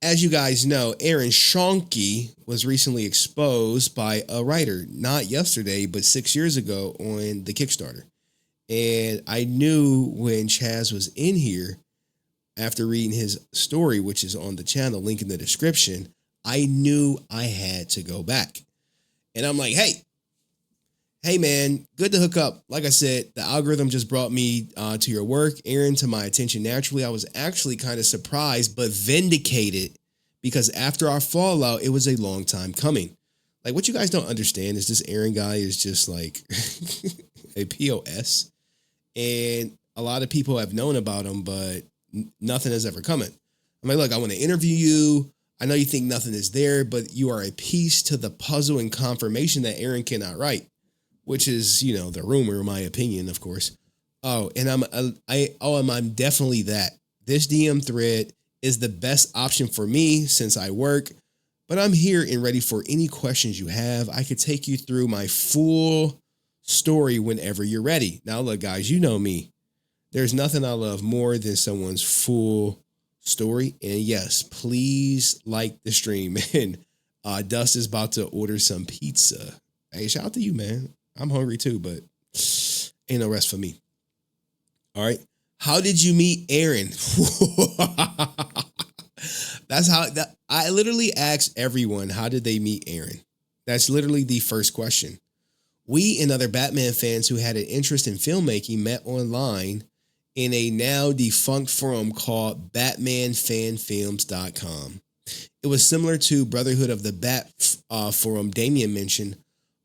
as you guys know, Aaron Schoenke was recently exposed by a writer, not yesterday, but 6 years ago on the Kickstarter. And I knew when Chaz was in here, after reading his story, which is on the channel, link in the description, I knew I had to go back. And I'm like, hey man, good to hook up. Like I said, the algorithm just brought me to your work, Aaron, to my attention naturally. I was actually kind of surprised, but vindicated, because after our fallout, it was a long time coming. Like, what you guys don't understand is this Aaron guy is just like a POS. And a lot of people have known about him, but nothing has ever come in. I'm like, look, I want to interview you. I know you think nothing is there, but you are a piece to the puzzle and confirmation that Aaron cannot write, which is, you know, the rumor, in my opinion, of course. Oh, and I'm definitely that. This DM thread is the best option for me since I work, but I'm here and ready for any questions you have. I could take you through my full story whenever you're ready. Now, look, guys, you know me. There's nothing I love more than someone's full story. And yes, please like the stream. And Dust is about to order some pizza. Hey, shout out to you, man. I'm hungry too, but ain't no rest for me. All right. How did you meet Aaron? That's how I literally asked everyone, how did they meet Aaron? That's literally the first question. We and other Batman fans who had an interest in filmmaking met online in a now defunct forum called BatmanFanFilms.com. It was similar to Brotherhood of the Bat forum Damien mentioned,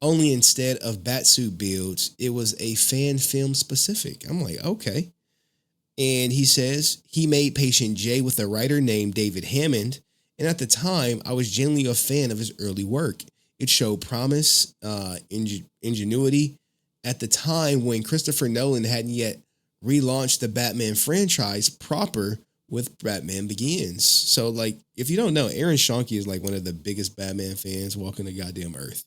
only instead of Batsuit builds, it was a fan film specific. I'm like, okay. And he says he made Patient J with a writer named David Hammond. And at the time, I was genuinely a fan of his early work. It showed promise, ingenuity at the time when Christopher Nolan hadn't yet relaunched the Batman franchise proper with Batman Begins. So, like, if you don't know, Aaron Schoenke is like one of the biggest Batman fans walking the goddamn earth.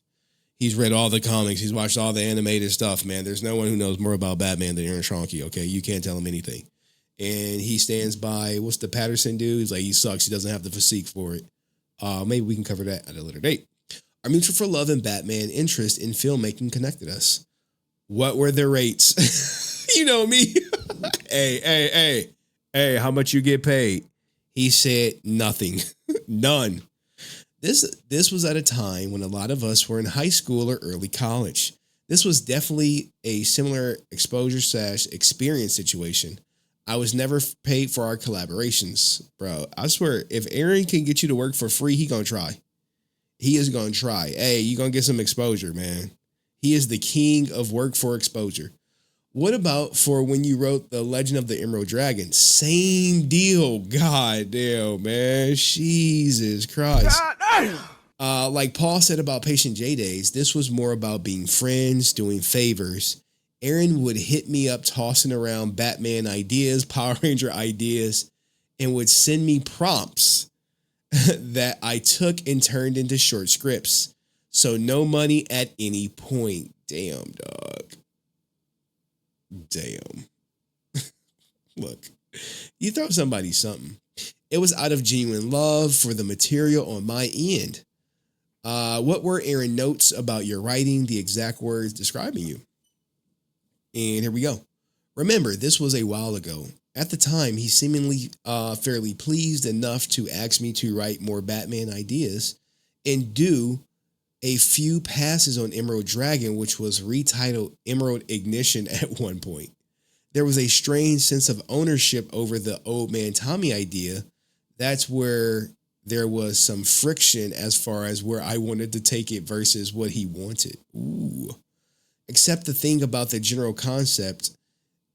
He's read all the comics. He's watched all the animated stuff, man. There's no one who knows more about Batman than Aaron Schoenke, okay? You can't tell him anything. And he stands by, what's the Patterson dude? He's like, he sucks. He doesn't have the physique for it. Maybe we can cover that at a later date. Our mutual for love and Batman interest in filmmaking connected us. What were the rates? You know me. Hey, how much you get paid? He said nothing. None. This was at a time when a lot of us were in high school or early college. This was definitely a similar exposure/experience situation. I was never paid for our collaborations, bro. I swear, if Aaron can get you to work for free, he gonna try. He is gonna try. Hey, you gonna get some exposure, man. He is the king of work for exposure. What about for when you wrote The Legend of the Emerald Dragon? Same deal. God damn, man. Jesus Christ. Like Paul said about Patient J Days, this was more about being friends, doing favors. Aaron would hit me up tossing around Batman ideas, Power Ranger ideas, and would send me prompts that I took and turned into short scripts. So no money at any point. Damn, dog. Damn. Look, you throw somebody something. It was out of genuine love for the material on my end. What were Aaron notes about your writing, the exact words describing you? And here we go. Remember, this was a while ago. At the time, he seemingly fairly pleased enough to ask me to write more Batman ideas and do a few passes on Emerald Dragon, which was retitled Emerald Ignition at one point. There was a strange sense of ownership over the Old Man Tommy idea. That's where there was some friction as far as where I wanted to take it versus what he wanted. Ooh. Except the thing about the general concept,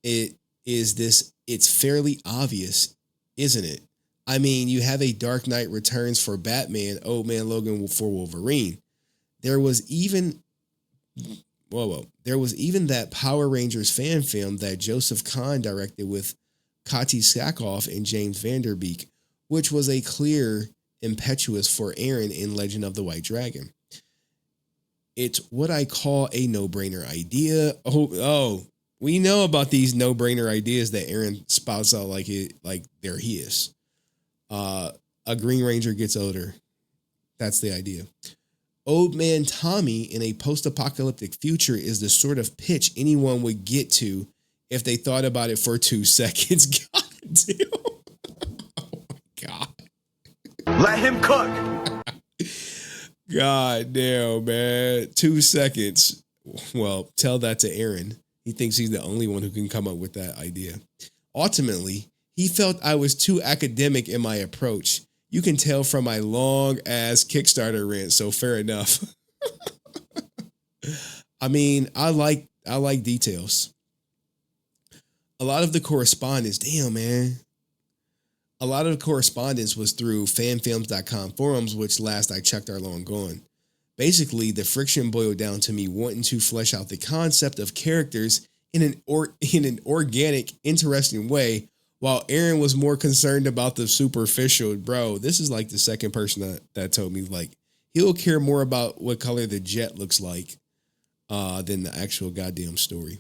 it's fairly obvious, isn't it? I mean, you have a Dark Knight Returns for Batman, Old Man Logan for Wolverine. There was even that Power Rangers fan film that Joseph Kahn directed with Kati Sackhoff and James Van Der Beek, which was a clear impetus for Aaron in Legend of the White Dragon. It's what I call a no-brainer idea. Oh, we know about these no-brainer ideas that Aaron spouts out like they're his. A Green Ranger gets older. That's the idea. Old Man Tommy in a post-apocalyptic future is the sort of pitch anyone would get to if they thought about it for 2 seconds. God damn. Oh my God. Let him cook. God damn, man. 2 seconds. Well, tell that to Aaron. He thinks he's the only one who can come up with that idea. Ultimately, he felt I was too academic in my approach. You can tell from my long-ass Kickstarter rant, so fair enough. I mean, I like details. A lot of the correspondence, damn, man. A lot of the correspondence was through fanfilms.com forums, which last I checked are long gone. Basically, the friction boiled down to me wanting to flesh out the concept of characters in an organic, interesting way, while Aaron was more concerned about the superficial. Bro, this is like the second person that told me, like, he'll care more about what color the jet looks like than the actual goddamn story.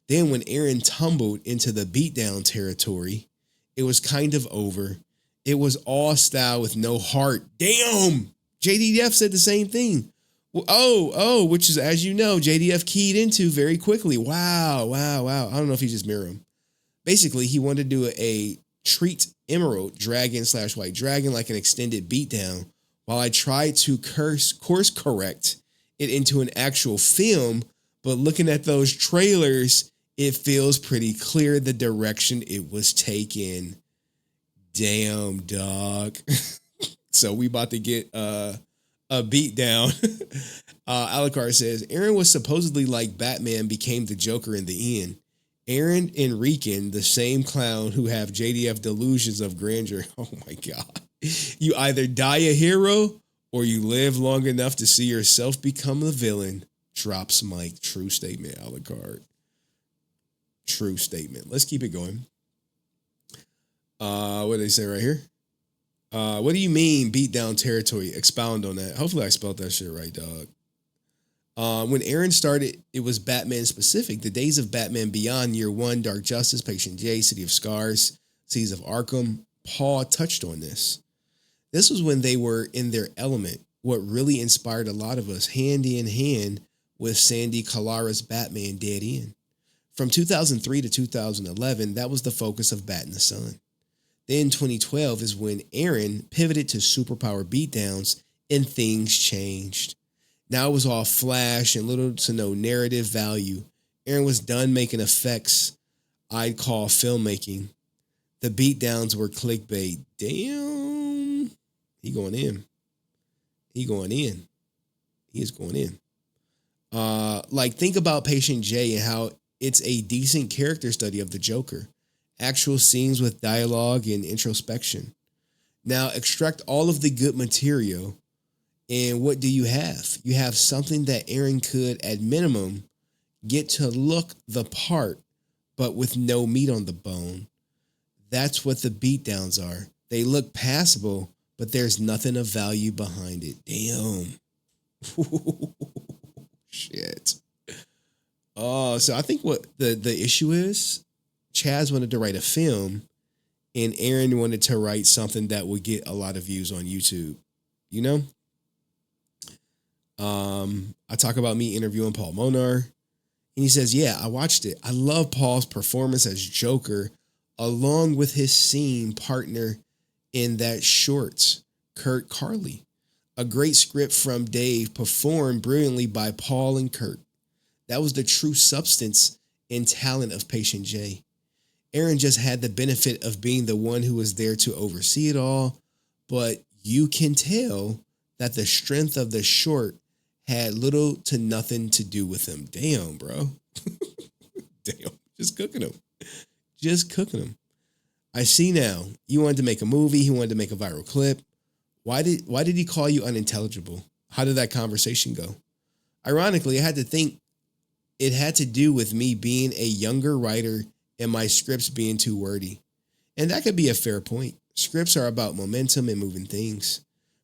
Then when Aaron tumbled into the beatdown territory, it was kind of over. It was all style with no heart. Damn! JDF said the same thing. Oh, which is, as you know, JDF keyed into very quickly. Wow. I don't know if he just mirrored him. Basically, he wanted to do a treat emerald dragon / white dragon like an extended beatdown, while I tried to course correct it into an actual film. But looking at those trailers, it feels pretty clear the direction it was taken. Damn, dog. So we about to get a beat down. Alucard says, Aaron was supposedly like Batman became the Joker in the end. Aaron and Rican, the same clown who have JDF delusions of grandeur. Oh my God. You either die a hero or you live long enough to see yourself become the villain. Drops Mike. True statement, Alucard. True statement. Let's keep it going. What do they say right here? What do you mean beatdown territory? Expound on that. Hopefully I spelled that shit right, dog. When Aaron started, it was Batman specific. The days of Batman Beyond, Year One, Dark Justice, Patient J, City of Scars, Seas of Arkham. Paul touched on this. This was when they were in their element. What really inspired a lot of us, hand in hand with Sandy Calara's Batman Dead End. From 2003 to 2011, that was the focus of Bat in the Sun. Then 2012 is when Aaron pivoted to superpower beatdowns and things changed. Now it was all flash and little to no narrative value. Aaron was done making effects I'd call filmmaking. The beatdowns were clickbait. Damn. He going in. He is going in. Like, think about Patient J and how it's a decent character study of the Joker. Actual scenes with dialogue and introspection. Now extract all of the good material, and what do you have? You have something that Aaron could, at minimum, get to look the part, but with no meat on the bone. That's what the beatdowns are. They look passable, but there's nothing of value behind it. Damn. Shit. Oh, so I think what the issue is, Chaz wanted to write a film and Aaron wanted to write something that would get a lot of views on YouTube. You know? I talk about me interviewing Paul Monar, and he says, yeah, I watched it. I love Paul's performance as Joker, along with his scene partner in that short, Kurt Carley. A great script from Dave, performed brilliantly by Paul and Kurt. That was the true substance and talent of Patient J. Aaron just had the benefit of being the one who was there to oversee it all, but you can tell that the strength of the short had little to nothing to do with him. Damn, bro. Damn. Just cooking him. I see now. You wanted to make a movie. He wanted to make a viral clip. Why did he call you unintelligible? How did that conversation go? Ironically, I had to think it had to do with me being a younger writer and my scripts being too wordy. And that could be a fair point. Scripts are about momentum and moving things.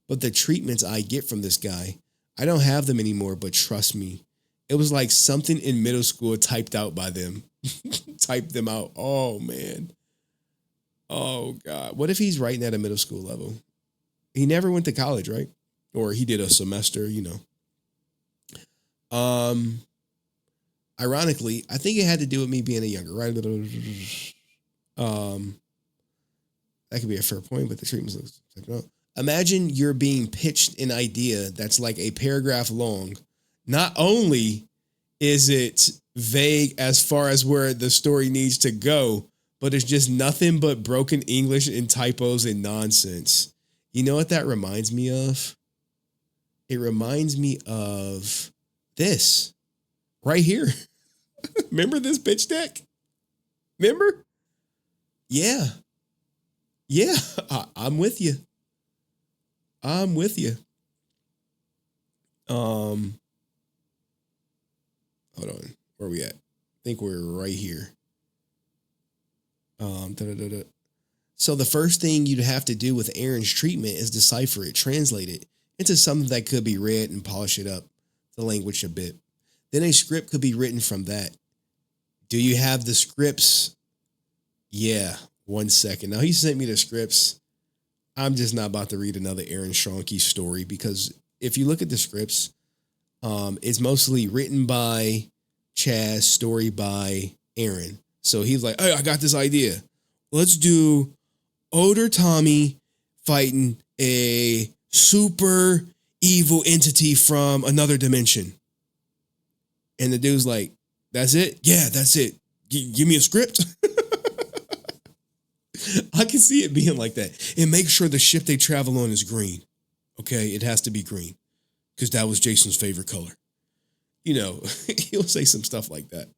But the treatments I get from this guy, I don't have them anymore, but trust me, it was like something in middle school typed out by them. Typed them out. Oh, man. Oh, God. What if he's writing at a middle school level? He never went to college, right? Or he did a semester, Ironically, I think it had to do with me being a younger, right? That could be a fair point, but the treatment looks like no. Imagine you're being pitched an idea that's like a paragraph long. Not only is it vague as far as where the story needs to go, but it's just nothing but broken English and typos and nonsense. You know what that reminds me of? It reminds me of this right here. Remember this pitch deck? Remember? Yeah. Yeah, I'm with you. I'm with you. Hold on. Where are we at? I think we're right here. So the first thing you'd have to do with Aaron's treatment is decipher it, translate it into something that could be read and polish it up, the language a bit. Then a script could be written from that. Do you have the scripts? Yeah, 1 second. Now he sent me the scripts. I'm just not about to read another Aaron Schoenke story because if you look at the scripts, it's mostly written by Chaz, story by Aaron. So he's like, hey, I got this idea. Let's do older Tommy fighting a super evil entity from another dimension. And the dude's like, that's it? Yeah, that's it. Give me a script. I can see it being like that. And make sure the ship they travel on is green. Okay, it has to be green because that was Jason's favorite color. He'll say some stuff like that.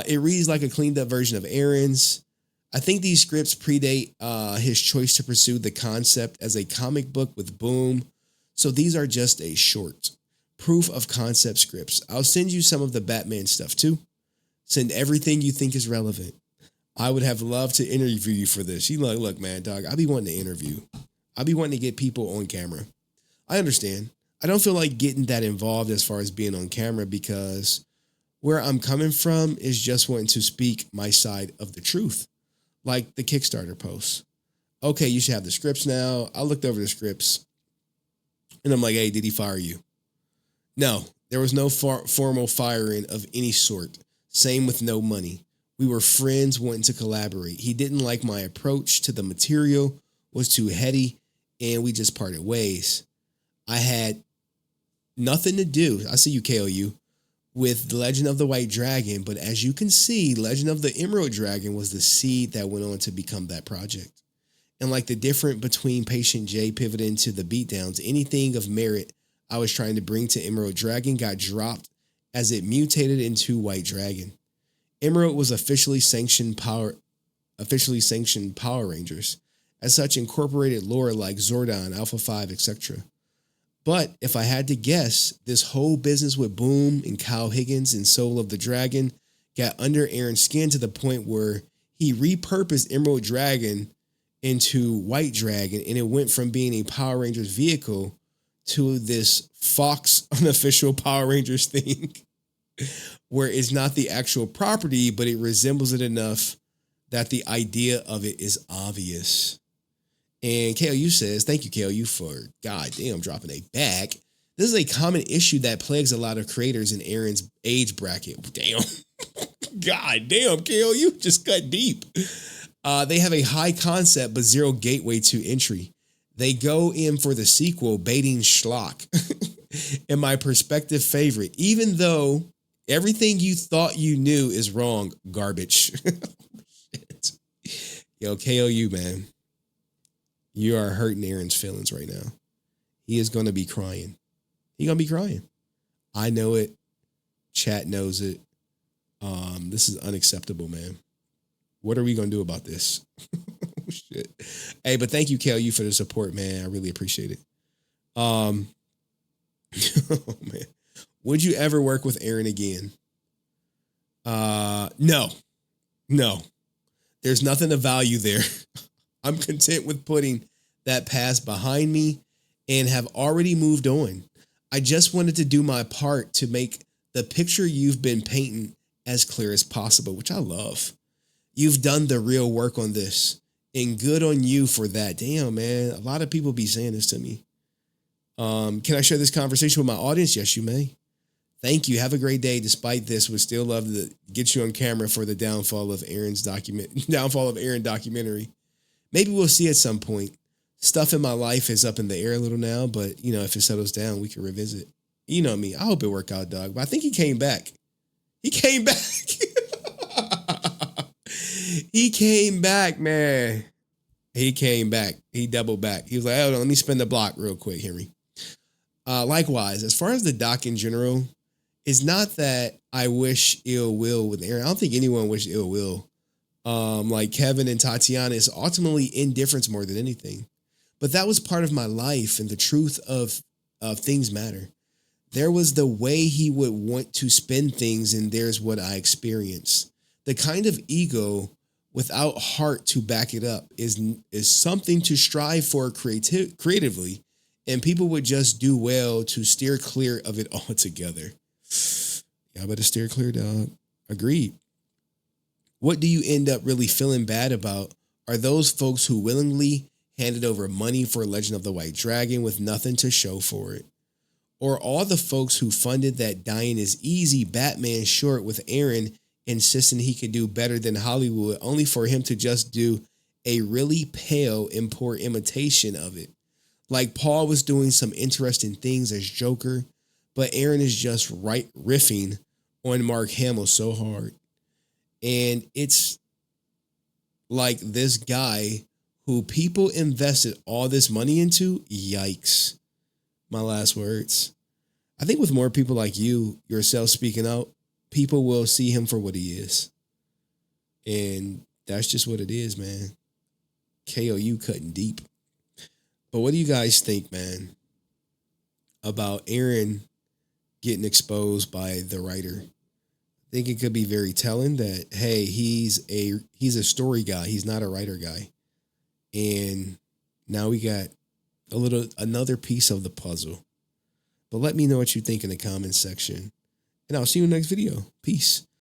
It reads like a cleaned up version of Aaron's. I think these scripts predate his choice to pursue the concept as a comic book with Boom. So these are just a short proof of concept scripts. I'll send you some of the Batman stuff too. Send everything you think is relevant. I would have loved to interview you for this. She's like, look, man, dog, I be wanting to interview. I be wanting to get people on camera. I understand. I don't feel like getting that involved as far as being on camera because where I'm coming from is just wanting to speak my side of the truth. Like the Kickstarter post. Okay, you should have the scripts now. I looked over the scripts and I'm like, hey, did he fire you? No, there was no formal firing of any sort. Same with no money. We were friends wanting to collaborate. He didn't like my approach to the material, was too heady, and we just parted ways. I had nothing to do, I see you, KOU, with The Legend of the White Dragon, but as you can see, Legend of the Emerald Dragon was the seed that went on to become that project. And like the difference between Patient J pivoting to the beatdowns, anything of merit I was trying to bring to Emerald Dragon got dropped as it mutated into White Dragon. Emerald was officially sanctioned Power Rangers. As such, incorporated lore like Zordon, Alpha 5, etc. But if I had to guess, this whole business with Boom and Kyle Higgins and Soul of the Dragon got under Aaron's skin to the point where he repurposed Emerald Dragon into White Dragon, and it went from being a Power Rangers vehicle to this Fox unofficial Power Rangers thing. Where it's not the actual property, but it resembles it enough that the idea of it is obvious. And KLU says, thank you, KLU, for goddamn dropping a bag. This is a common issue that plagues a lot of creators in Aaron's age bracket. Damn. God damn, KLU just cut deep. They have a high concept, but zero gateway to entry. They go in for the sequel, baiting schlock. In my perspective, favorite, even though everything you thought you knew is wrong, garbage. Shit. Yo, KOU, man. You are hurting Aaron's feelings right now. He is going to be crying. He's going to be crying. I know it. Chat knows it. This is unacceptable, man. What are we going to do about this? Shit. Hey, but thank you, KOU, for the support, man. I really appreciate it. Oh, man. Would you ever work with Aaron again? No. There's nothing of value there. I'm content with putting that past behind me and have already moved on. I just wanted to do my part to make the picture you've been painting as clear as possible, which I love. You've done the real work on this. And good on you for that. Damn, man. A lot of people be saying this to me. Can I share this conversation with my audience? Yes, you may. Thank you. Have a great day. Despite this, would still love to get you on camera for the downfall of Aaron documentary. Maybe we'll see at some point. Stuff in my life is up in the air a little now, but if it settles down, we can revisit. You know me. I hope it worked out, dog. But I think he came back. He came back. He came back, man. He came back. He doubled back. He was like, hold on, let me spin the block real quick, Henry. Likewise, as far as the doc in general, it's not that I wish ill will with Aaron. I don't think anyone wished ill will. Like Kevin and Tatiana, is ultimately indifference more than anything. But that was part of my life, and the truth of things matter. There was the way he would want to spend things, and there's what I experienced. The kind of ego without heart to back it up is something to strive for creatively, and people would just do well to steer clear of it altogether. Y'all better steer clear, dog. Agreed. What do you end up really feeling bad about are those folks who willingly handed over money for Legend of the White Dragon with nothing to show for it. Or all the folks who funded that dying is easy Batman short with Aaron insisting he could do better than Hollywood, only for him to just do a really pale and poor imitation of it. Like Paul was doing some interesting things as Joker, but Aaron is just riffing on Mark Hamill so hard. And it's like this guy who people invested all this money into, yikes. My last words. I think with more people like you, yourself speaking out, people will see him for what he is. And that's just what it is, man. KOU cutting deep. But what do you guys think, man, about Aaron getting exposed by the writer? I think it could be very telling that, hey, he's a story guy. He's not a writer guy. And now we got another piece of the puzzle. But let me know what you think in the comments section. And I'll see you in the next video. Peace.